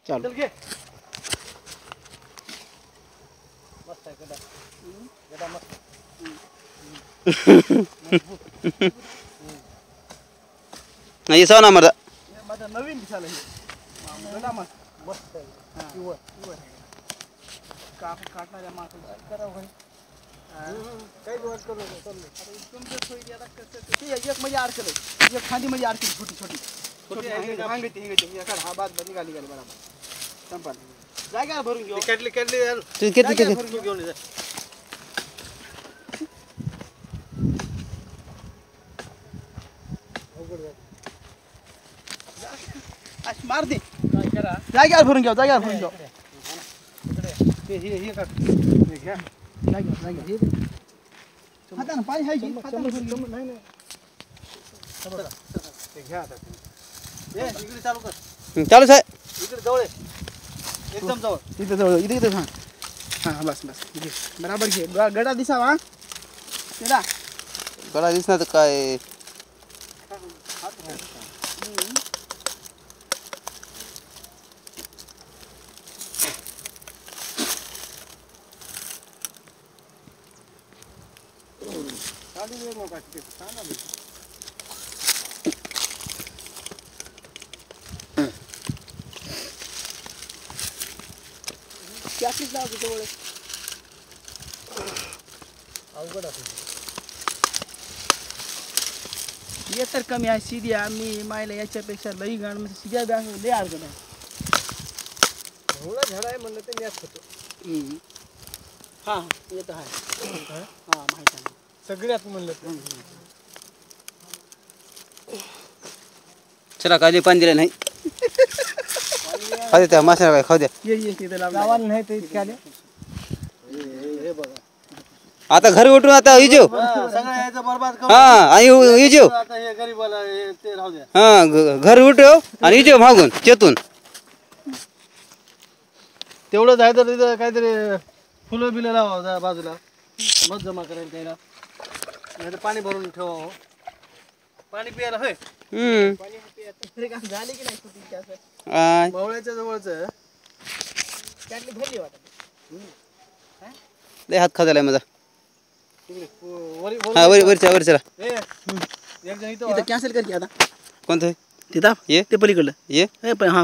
चल घे मस्त आहे गडा गडा मस्त नाही सौ ना मर्दा हे माझा नवीन दिसायला हे गडा मस्त मस्त आहे पिवर पिवर काटणाऱ्या माणसं करावं भाई काही दिवस करू नको चालले तुमच्या सोयी आता कसं ते एक म्हणजे अडकलं एक खांदी म्हणजे अडकली छोटी छोटी छोटी हांगते एखादा हा बाद निघाली बरोबर संपाल जागा भरून घेऊ केटली केटली तू किती जागा भरून घेऊ घेऊन जा अशी मार दे काय करा जाग्यावर भरून घेऊ जाग्यावर भरून घेऊ ते हे काढ हे घ्या जाग्यावर हातानं पाणी हाय की हातानं भरून घेऊ. नाही नाही ते घ्या आता ए इकडे चालू कर चालूच आहे इकडे जवळ आहे एकदम जवळ इथं जवळ इथे हां हां बस बस घे बराबर घे गडा दिसावा तेरा गळा दिसणार तर काय चालू दे मग काय ते सांगा मी त्यातलीच लाव जवळ अवघड आहे ये तर कमी आहे सीधी आम्ही मायला याच्यापेक्षा लई गाण म्हणजे सीध्या बँक लई अडचण आहे एवढा झाड आहे म्हणलं ते मॅच होतो हां येतं आहे हां माहिती आहे सगळ्यात म्हणलं ते चला काय पाणी दिलं नाही खाऊ द्या त्या माशाला काय खाऊ द्या ये तिथं लाव गावाला नाही ते इतक्या आले हे बघा आता घरी उठून आता इजो सगळं याचं बरबाद करू हा आणि इजो आता हे गरीबाला हे ते राहू द्या हा घरी उठव आणि इजो मागून चेतून तेवढंच आहे तर तिथं काहीतरी फुलं बिलं लावा बाजूला मत जमा करायला त्याला नाही तर पाणी भरून ठेवा पाणी प्यायला होय झाली की नाही सुट्टी असं आय. मावळ्याच्या जवळचं त्यातली भरली वाटत लय हात खाजालाय माझा तिकडे हा वरच्या एक जण इथं इथं कॅन्सल कर की आता कोणतं तिथं ये ते पलीकडलं ये हे पण हा